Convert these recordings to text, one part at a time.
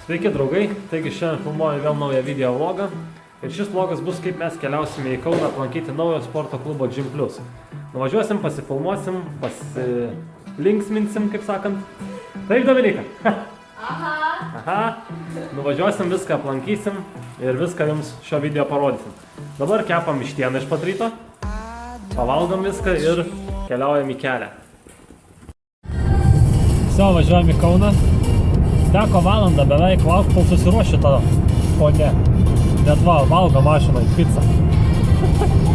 Sveiki draugai, taigi šiandien filmuoju vėl naują video vlogą ir šis vlogas bus kaip mes keliausime į Kauną aplankyti naujo sporto klubo Gym Plus. Nuvažiuosim, pasifilmuosim, pasilinksminsim, kaip sakant. Taip, Dominika? Aha. Nuvažiuosim, viską aplankysim ir viską jums šio video parodysim. Dabar kepam vištieną iš pat ryto, pavalgom viską ir keliaujam į kelią. Visi, važiuojam į Kauną. Teko valandą beveik lauk, kol susiruoši tą ponę. Net valgo mašinai pizzą.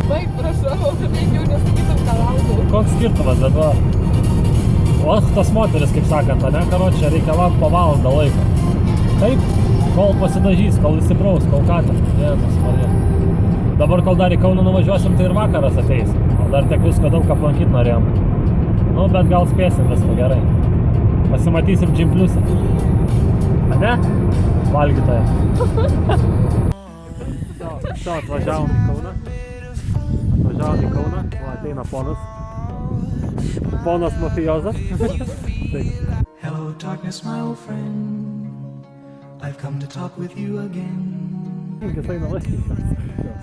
Baig, prašau, kad jau nesakytum, ką valgau. Koks skirtumas, bet va. O tas moteris, kaip sakant, ne, karočią, reikia laukti po valandą laiko. Taip, kol pasidažys, kol įsibraus, kol ką ten. Jėzus Marija. Dabar, kol dar į Kauną nuvažiuosim, tai ir vakaras ateis. O dar tiek visko daug aplankyti norėjom. Nu, bet gal spėsim viską gerai. Pasimatysim Gym Plus'e. A ne? Valgytoja. Atvažiavom į Kauną. Va, ateina ponas. Ponas mafijozas. Hello darkness, my old friend. I've come to talk with you again.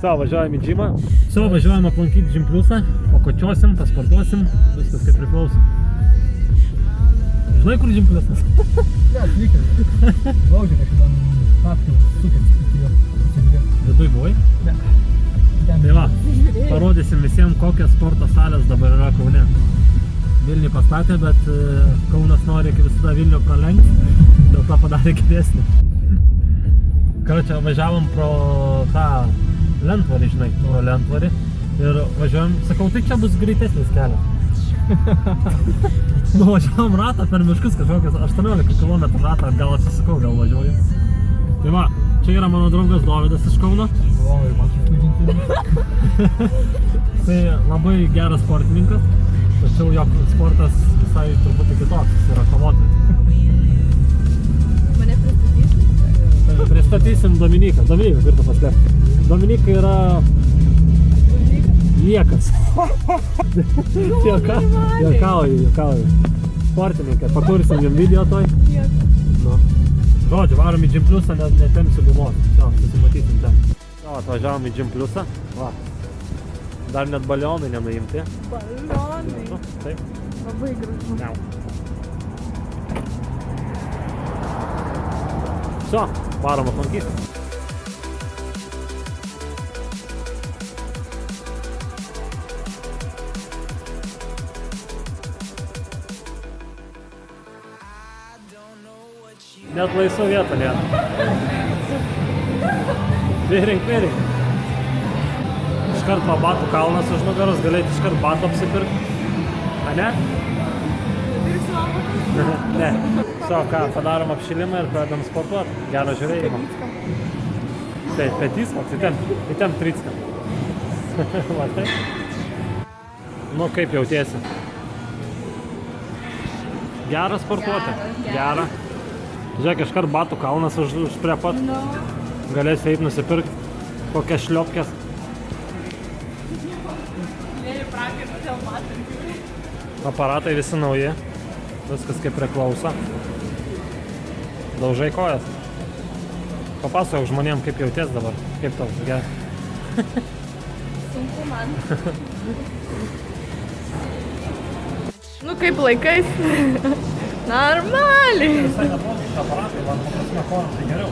Važiuojam į gymą. Važiuojam aplankyti Gym Plus'ą. Pakočiosim, pasportuosim. Viskas kaip priklauso. Žinai, kur Gym Plus'as? Ne, atvykę. Laužė kažkada tapkių sukės iki jo. Viduj buvai? Ne. Tai va, parodysim visiems, kokios sporto salės dabar yra Kaune. Vilnių pastatė, bet Kaunas nori visada Vilnių pralenkti, dėl to padarė geresnį. Karočią, važiavom pro tą lentvarį, žinai, pro lentvarį ir važiuojam, sakau, tai čia bus greitesnis kelias. Nuvažiavom ratą per miškus, kažkokias 18 km ratą, gal apsisukau, gal važiuoju. Tai va, čia yra mano draugas Dovydas iš Kauno. O, ir man suspūdinti. Tai labai geras sportininkas, tačiau jo sportas visai truputį kitoks, jis yra kovotojas. Mane pristatysim? Pristatysim Dominiką. Dominika, kur tu paslėpti. Dominika yra... Liekas. Juokauju. Sportininkė. Pakursim jam video toj. Nu. Žodžiu, varom į Gym Plus'ą, netempsiu gumos. Susimatysim ten. Atvažiavom į Gym Plus'ą. Va. Dar net balionai nenuimti. Balionai. Taip. Labai gražu. Viso, varom aplankyti. Net laisva vieta nėra. Vėrink. Iškart va batų kalnas už nugaros, galėti iškart batų apsipirkti. A ne? Ne. Ką, padarom apšilimą ir pradedam sportuoti. Gerą žiūrėjimą. Taip, petys, įtem tricką. Va taip. Nu, kaip jautiesi? Gerą sportuoti? Gerą. Žiūrėk, iškart batų kalnas už prie pat. Galėsi eit nusipirkti kokias šliopkės. Aparatai visi nauji. Viskas kaip priklauso. Daužai kojas. Papasakok žmonėm, kaip jauties dabar. Kaip tau? Gerai. Sunku man. Nu kaip laikais. Normaliai. Visai neblogai šie aparatai, man paprasme kojom tai geriau.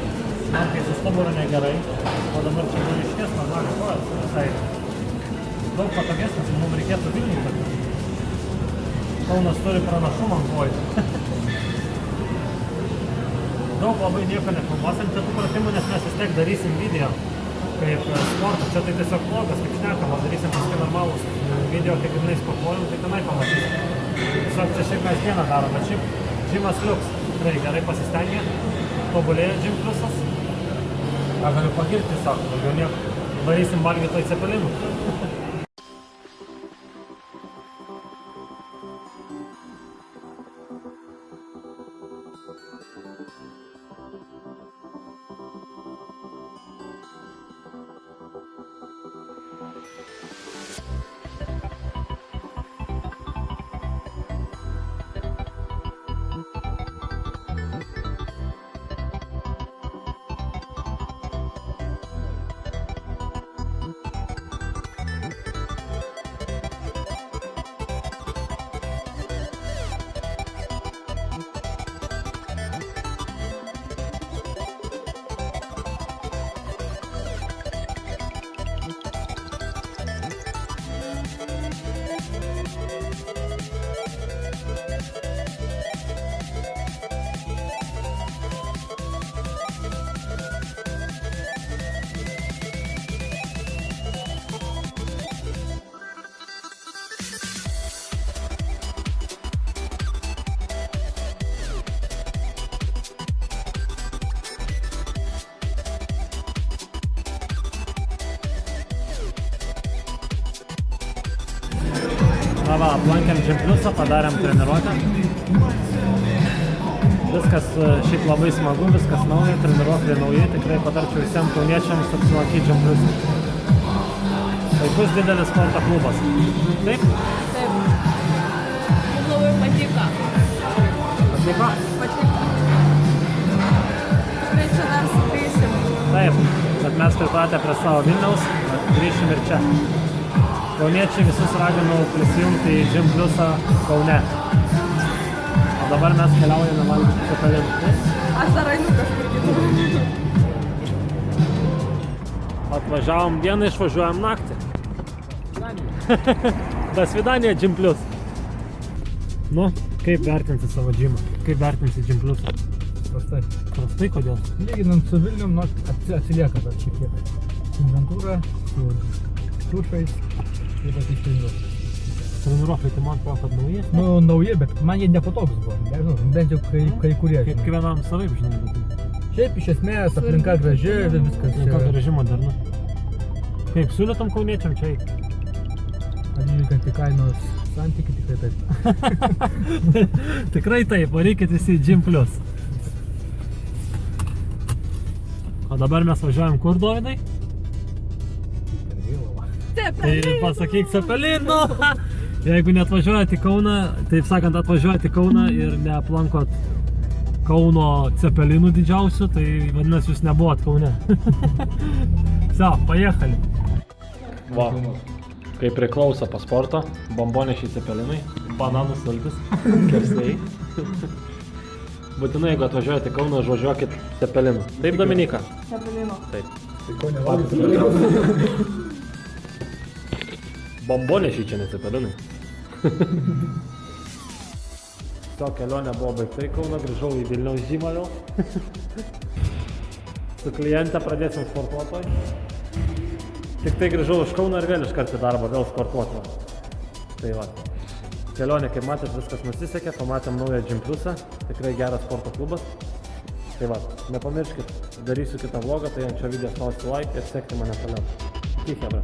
Man kai su stuburu negerai, o dabar čia buvo išties normaliai kojas. Visai daug patogesnis, mums reikėtų Vilniui. Kaunas turi pranašumą ant kojų. Daug labai nieko nefilmuosim čia tų pratimų, nes mes vis tiek darysim video kaip sportą. Čia tai tiesiog vlogas, kaip šnekama, darysim paskui normalus video, kaip jinai sportuojam, tai tenai pamatysim. Tiesiog čia šiaip mes dieną darom, bet šiaip Gymas liuks. Tikrai gerai pasistengė, tobulėja Gym Plus'as. Ką galiu pagirti tiesiog, daugiau nieko. Varysim valgytoj cepelinų. Na va, aplankėm Gym Plusą, padarėm treniruotę. Viskas šiaip labai smagu, viskas nauja, treniruokliai nauji, tikrai patarčiau visiems kauniečiams apsilankyti Gym Plusą. Puikus didelis sporto klubas. Taip? Taip. Mums labai patiko. Patiko? Patiko. Tikrai čia dar sugrįšim. Taip, bet mes pripratę prie savo Vilniaus, grįšim ir čia. Kauniečiai visus raginau prisijungti į Gym Plusą Kaune. O dabar mes keliaujame valgyti cepelinų. Aš dar einu kažkur kitur. Atvažiavom dieną, išvažiuojam naktį. Do svidania Gym Plus. Nu, kaip vertinti savo gymą? Kaip vertinti Gym Plusą? Prastai. Prastai kodėl? Lyginant su Vilnium, atsilieka dar šiek tiek. Inventūra, su dušais ir pasišteiniu. Treniruokliai, tai man atrodo, kad nauji. Nu, nauji, bet man jie nepatogus buvo. Nežinau, bent jau kai kurie. Kaip kiekvienam savaip, žinai, bet... Šiaip iš esmės aplinka graži, viskas. Aplinka graži, modernu. Kaip, siūlytum kauniečiam čia eiti? Atžvilgiant į kainos santykį, tikrai taip. Tikrai taip, varykit visi į Gym Plus. O dabar mes važiuojam kur, Dovydai? Tai pasakyk cepelinų! Jeigu neatvažiuojate į Kauną, taip sakant, atvažiuojate į Kauną ir neaplankot Kauno cepelinų didžiausių, tai vadinasi, jūs nebuvot Kaune. Все, поехали. Va, kaip priklauso po sporto, bombonešiai cepelinai, bananų sultis, kersniai. Būtinai, jeigu atvažiuojate į Kauną, užvažiuokit cepelinų. Taip, Dominika? Cepelino. Taip. Tai ko nevalgyti? Bombonešiai čia ne cepelinai. To kelionė buvo baigta į Kauną, grįžau į Vilniaus žymą vėl. Su kliente pradėsim sportuotoj. Tik tai grįžau iš Kauno ir vėl iškart į darbą, vėl sportuoti. Tai va. Kelionė, kaip matėt, viskas nusisekė, pamatėm naują Gym Plusą, tikrai geras sporto klubas. Tai va, nepamirškit, darysiu kitą vlogą, tai ant šio video spausti like ir sekti mane toliau. Iki, hebra.